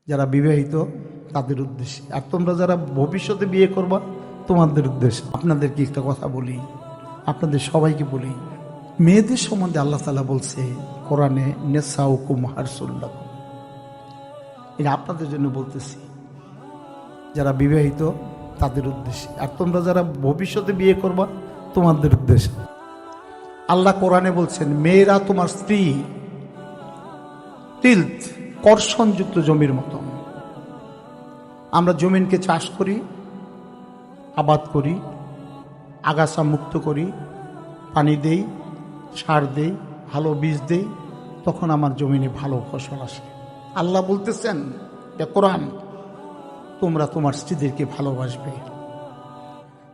যারা বিবাহিত তাদের উদ্দেশ্যে, আর তোমরা যারা ভবিষ্যতে বিয়ে করবা তোমাদের উদ্দেশ্যে। আপনাদেরকে একটা কথা বলি, আপনাদের সবাইকে বলি, মেয়েদের সম্বন্ধে আল্লাহ তাআলা বলছে কোরআনে, নেসাউকুম হারসুল্লাকুম। এটা আপনাদের জন্য বলতেছি, যারা বিবাহিত তাদের উদ্দেশ্যে, আর তোমরা যারা ভবিষ্যতে বিয়ে করবা তোমাদের উদ্দেশ্যে। আল্লাহ কোরআনে বলছেন মেয়েরা তোমার স্ত্রী তিলথ, কর্ষণযুক্ত জমির মতো। আমরা জমিনকে চাষ করি, আবাদ করি, আগাছা মুক্ত করি, পানি দেই, সার দেই, ভালো বীজ দেই, তখন আমার জমিনে ভালো ফসল আসে। আল্লাহ বলতেছেন কোরআন, তোমরা তোমার স্ত্রীদেরকে ভালোবাসবে,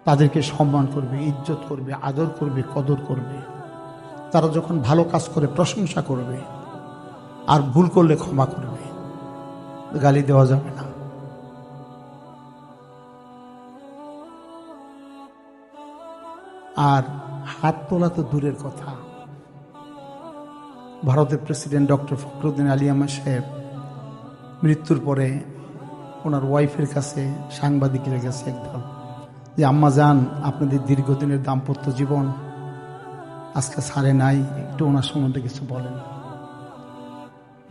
তাদেরকে সম্মান করবে, ইজ্জত করবে, আদর করবে, কদর করবে। তারা যখন ভালো কাজ করে প্রশংসা করবে, আর ভুল করলে ক্ষমা করবে, গালি দেওয়া যাবে না। আর হাত তোলা তো দূরের কথা। ভারতের প্রেসিডেন্ট ডক্টর ফখরুদ্দিন আলী আহমদ সাহেব মৃত্যুর পরে ওনার ওয়াইফের কাছে সাংবাদিকের কাছে একদল যে আম্মা যান, আপনাদের দীর্ঘদিনের দাম্পত্য জীবন আজকে ছাড়ে নাই, একটু ওনার সম্বন্ধে কিছু বলেন।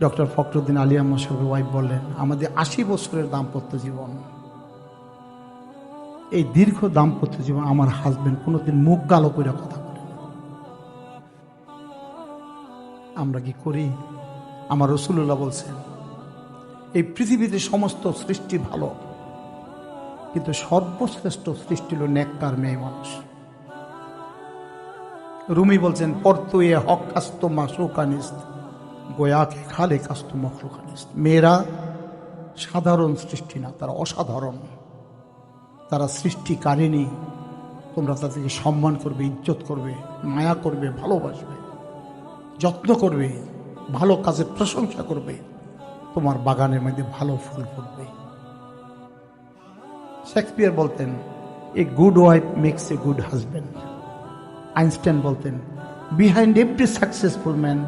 ডক্টর ফখরুদ্দিন আলী আহমদ সাহেবের ওয়াইফ বললেন, আমাদের 80 বছরের দাম্পত্য জীবন, এই দীর্ঘ দাম্পত্য জীবন আমার হাজবেন্ড কোনোদিন মুখ কালো করে কথা বলে না। আমরা কি করি? আমার রাসূলুল্লাহ বলছেন এই পৃথিবীতে সমস্ত সৃষ্টি ভালো, কিন্তু সর্বশ্রেষ্ঠ সৃষ্টি হল নেককার মেয়ে মানুষ। রুমি বলছেন পরতুয়ে হক কাস্ত মাসরুকানিস্ত গোয়াকে খালে কাস্ত মখলুকানিস্ত। মেয়েরা সাধারণ সৃষ্টি না, তারা অসাধারণ, তারা সৃষ্টিকারিণী। তোমরা তাদেরকে সম্মান করবে, ইজ্জত করবে, মায়া করবে, ভালোবাসবে, যত্ন করবে, ভালো কাজের প্রশংসা করবে, তোমার বাগানের মধ্যে ভালো ফুল ফুটবে। শেক্সপিয়ার বলতেন a good wife makes a good husband. Einstein বলতেন behind every successful man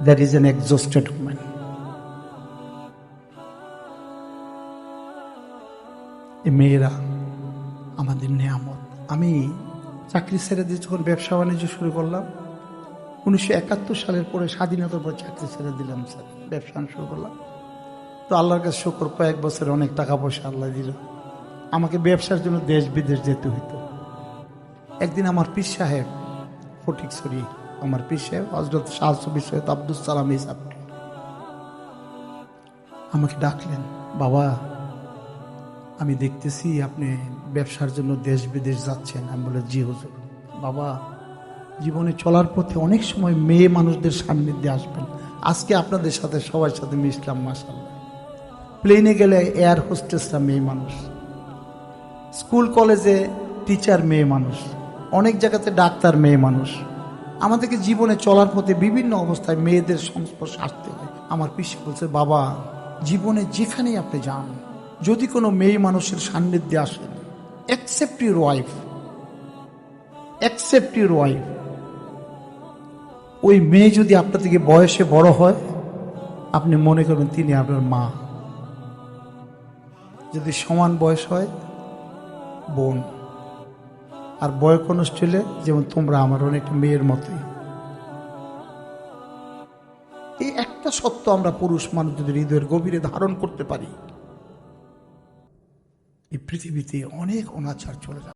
there is an exhausted woman. এই মেয়েরা আমাদের নেয়ামত। আমি চাকরি ছেড়ে দিয়ে যখন ব্যবসা বাণিজ্য শুরু করলাম 1971 সালের পরে, স্বাধীনতার পর চাকরি ছেড়ে দিলাম, স্যার ব্যবসা শুরু করলাম। তো আল্লাহর কাছে শুকর, কয়েক বছরে অনেক টাকা পয়সা আল্লাহ দিল। আমাকে ব্যবসার জন্য দেশ বিদেশ যেতে হইতো। একদিন আমার পীর সাহেব ফটিকছড়ি, আমার পীর সাহেব হযরত শাহ সুফি সৈয়দ আব্দুল সালাম ইসাব আমাকে ডাকলেন, বাবা আমি দেখতেছি আপনি ব্যবসার জন্য দেশ বিদেশ যাচ্ছেন। আমি বলে জি হুজুর। বাবা জীবনে চলার পথে অনেক সময় মেয়ে মানুষদের সান্নিধ্যে আসবেন। আজকে আপনাদের সাথে সবার সাথে মিশলাম, মাশাআল্লাহ। প্লেনে গেলে এয়ার হোস্টেসরা মেয়ে মানুষ, স্কুল কলেজে টিচার মেয়ে মানুষ, অনেক জায়গাতে ডাক্তার মেয়ে মানুষ। আমাদেরকে জীবনে চলার পথে বিভিন্ন অবস্থায় মেয়েদের সংস্পর্শে আসতে হয়। আমার পিসি বলছে, বাবা জীবনে যেখানেই আপনি যান, যদি কোনো মেয়ে মানুষের সান্নিধ্যে আসেন, accept your wife, accept your wife. ওই মেয়ে যদি আপনার থেকে বয়সে বড় হয়, আপনি মনে করবেন তিনি আপনার মা। যদি সমান বয়স হয়, বোন। আর বয়কনিষ্ঠ হলে যেমন তোমরা আমার অনেকটা মেয়ের মতোই। এই একটা সত্য আমরা পুরুষ মানুষ যদি হৃদয়ের গভীরে ধারণ করতে পারি, এই পৃথিবীতে অনেক অনাচার চলে যাবে।